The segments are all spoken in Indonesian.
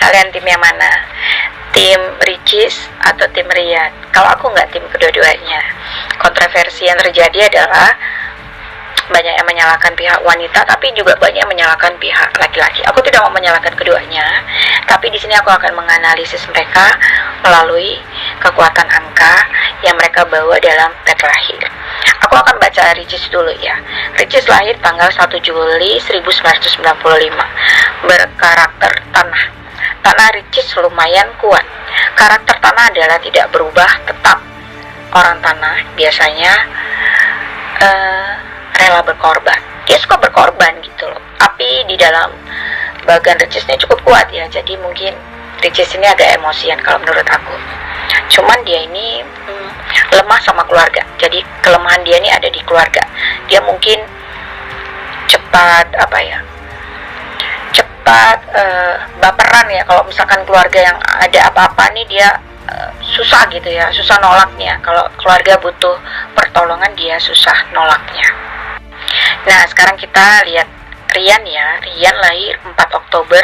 Kalian tim yang mana? Tim Ricis atau tim Rian? Kalau aku nggak tim kedua-duanya. Kontroversi yang terjadi adalah banyak yang menyalahkan pihak wanita, tapi juga banyak yang menyalahkan pihak laki-laki. Aku tidak mau menyalahkan keduanya, tapi di sini aku akan menganalisis mereka melalui kekuatan angka yang mereka bawa dalam pet lahir. Aku akan baca Ricis dulu ya. Ricis lahir tanggal 1 Juli 1995, berkarakter tanah. Tanah Ricis lumayan kuat. Karakter tanah adalah tidak berubah, tetap orang tanah biasanya rela berkorban. Dia suka berkorban gitu loh. Tapi di dalam bagian Ricisnya cukup kuat ya. Jadi mungkin Ricis ini agak emosian kalau menurut aku. Cuman dia ini lemah sama keluarga. Jadi kelemahan dia ini ada di keluarga. Dia mungkin cepat baperan ya. Kalau misalkan keluarga yang ada apa-apa nih dia susah gitu ya, susah nolaknya. Kalau keluarga butuh pertolongan dia susah nolaknya. Nah sekarang kita lihat Rian ya. Rian lahir 4 Oktober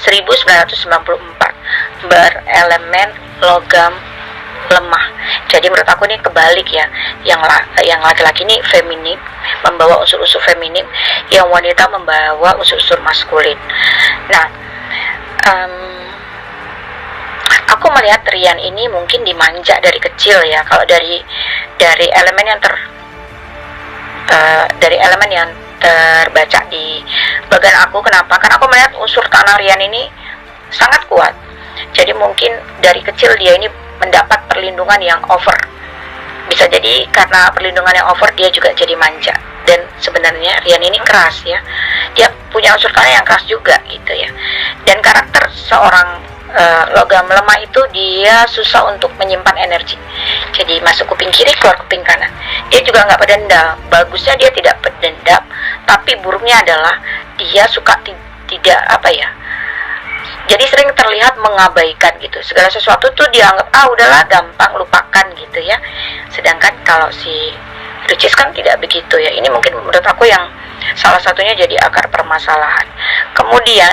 1994, berelemen logam lemah. Jadi menurut aku ini kebalik ya. Yang laki-laki ini feminim, membawa unsur-unsur feminim, yang wanita membawa unsur-unsur maskulin. Nah, aku melihat Rian ini mungkin dimanja dari kecil ya. Kalau dari elemen yang terbaca di bagian aku, kenapa? Karena aku melihat unsur tanah Rian ini sangat kuat. Jadi mungkin dari kecil dia ini mendapat perlindungan yang over. Bisa jadi karena perlindungan yang over dia juga jadi manja. Dan sebenarnya Rian ini keras ya. Dia punya unsur tanah yang keras juga gitu ya. Dan karakter seorang logam lemah itu dia susah untuk menyimpan energi. Jadi masuk kuping kiri keluar kuping kanan. Dia juga nggak pedendam. Bagusnya dia tidak pedendam, tapi buruknya adalah dia suka tidak jadi sering terlihat mengabaikan gitu. Segala sesuatu tuh dianggap udahlah gampang, lupakan gitu ya. Sedangkan kalau si Ricis kan tidak begitu ya. Ini mungkin menurut aku yang salah satunya jadi akar permasalahan. Kemudian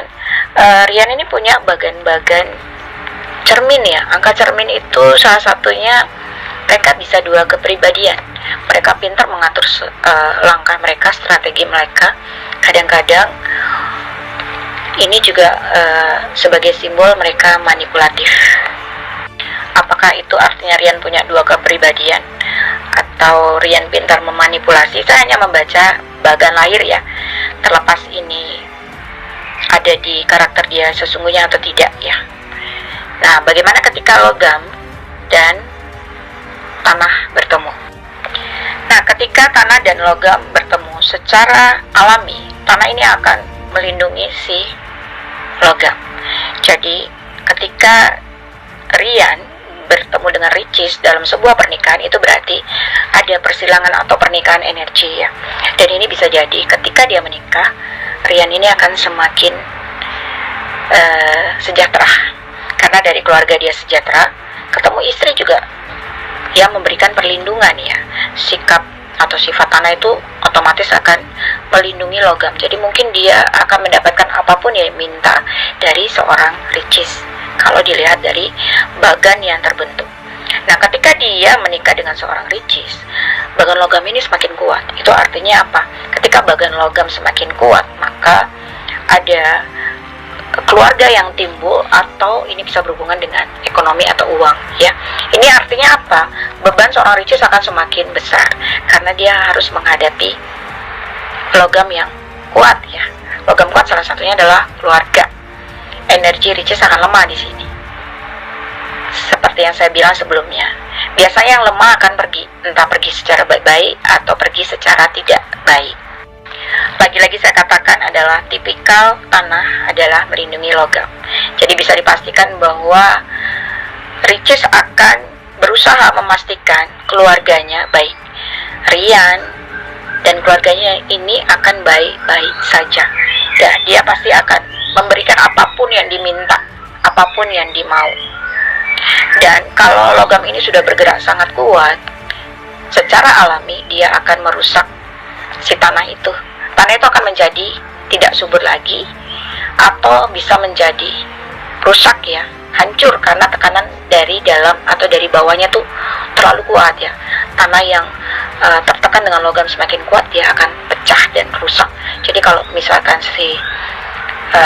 Rian ini punya bagan-bagan cermin ya. Angka cermin itu salah satunya mereka bisa dua kepribadian. Mereka pintar mengatur langkah mereka, strategi mereka. Kadang-kadang ini juga sebagai simbol mereka manipulatif. Apakah itu artinya Rian punya dua kepribadian atau Rian pintar memanipulasi? Saya hanya membaca bagan lahir ya. Terlepas ini ada di karakter dia sesungguhnya atau tidak ya. Nah, bagaimana ketika logam dan tanah bertemu? Nah, ketika tanah dan logam bertemu secara alami, tanah ini akan melindungi si logam. Jadi ketika Rian bertemu dengan Ricis dalam sebuah pernikahan, itu berarti ada persilangan atau pernikahan energi ya. Dan ini bisa jadi ketika dia menikah, Rian ini akan semakin sejahtera. Karena dari keluarga dia sejahtera, ketemu istri juga yang memberikan perlindungan ya. Sikap atau sifat tanah itu otomatis akan melindungi logam. Jadi mungkin dia akan mendapatkan apapun yang minta dari seorang Ricis kalau dilihat dari bagan yang terbentuk. Nah, ketika dia menikah dengan seorang Ricis, bagan logam ini semakin kuat. Itu artinya apa? Ketika bagan logam semakin kuat, maka ada keluarga yang timbul, atau ini bisa berhubungan dengan ekonomi atau uang ya. Ini artinya apa? Beban seorang Ricis akan semakin besar karena dia harus menghadapi logam yang kuat ya. Logam kuat salah satunya adalah keluarga. Energi Ricis akan lemah di sini. Seperti yang saya bilang sebelumnya, biasanya yang lemah akan pergi, entah pergi secara baik-baik atau pergi secara tidak baik. Lagi-lagi saya katakan adalah tipikal tanah adalah melindungi logam. Jadi bisa dipastikan bahwa Ricis akan berusaha memastikan keluarganya baik. Rian dan keluarganya ini akan baik-baik saja. Dan dia pasti akan memberikan apapun yang diminta, apapun yang dimau. Dan kalau logam ini sudah bergerak sangat kuat, secara alami dia akan merusak si tanah itu. Tanah itu akan menjadi tidak subur lagi, atau bisa menjadi rusak ya, hancur karena tekanan dari dalam atau dari bawahnya tuh terlalu kuat ya. Tanah yang tertekan dengan logam semakin kuat dia akan pecah dan rusak. Jadi kalau misalkan si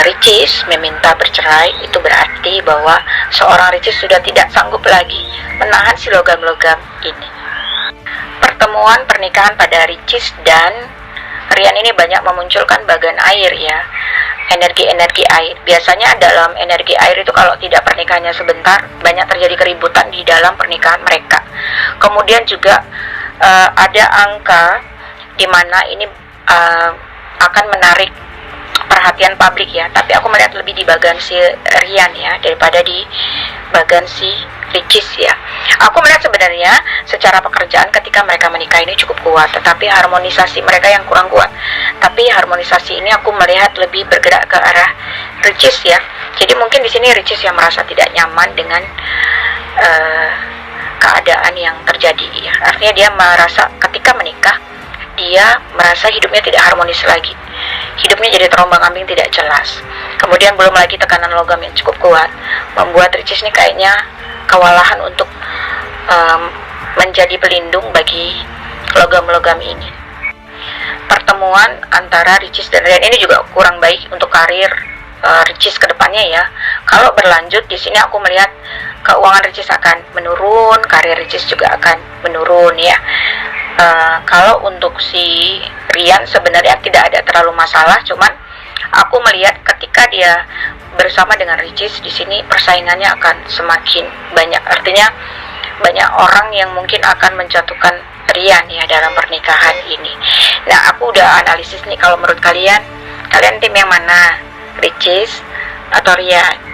Ricis meminta bercerai, itu berarti bahwa seorang Ricis sudah tidak sanggup lagi menahan si logam-logam ini. Pertemuan pernikahan pada Ricis dan Rian ini banyak memunculkan bagan air ya, energi-energi air. Biasanya dalam energi air itu kalau tidak pernikahannya sebentar, banyak terjadi keributan di dalam pernikahan mereka. Kemudian juga ada angka di mana ini akan menarik perhatian publik ya, tapi aku melihat lebih di bagian si Rian ya daripada di bagian si Ricis ya. Aku melihat sebenarnya secara pekerjaan ketika mereka menikah ini cukup kuat, tetapi harmonisasi mereka yang kurang kuat. Tapi harmonisasi ini aku melihat lebih bergerak ke arah Ricis ya. Jadi mungkin di sini Ricis yang merasa tidak nyaman dengan keadaan yang terjadi ya. Artinya dia merasa ketika menikah dia merasa hidupnya tidak harmonis lagi. Hidupnya jadi terombang-ambing, tidak jelas. Kemudian belum lagi tekanan logam yang cukup kuat membuat Ricis ini kayaknya kewalahan untuk menjadi pelindung bagi logam-logam ini. Pertemuan antara Ricis dan Rian ini juga kurang baik untuk karir Ricis ke depannya ya. Kalau berlanjut di sini aku melihat keuangan Ricis akan menurun, karir Ricis juga akan menurun ya. Kalau untuk si Rian sebenarnya tidak ada terlalu masalah, cuman aku melihat ketika dia bersama dengan Ricis di sini persaingannya akan semakin banyak. Artinya banyak orang yang mungkin akan menjatuhkan Rian ya dalam pernikahan ini. Nah, aku udah analisis nih, kalau menurut kalian tim yang mana? Ricis atau Rian?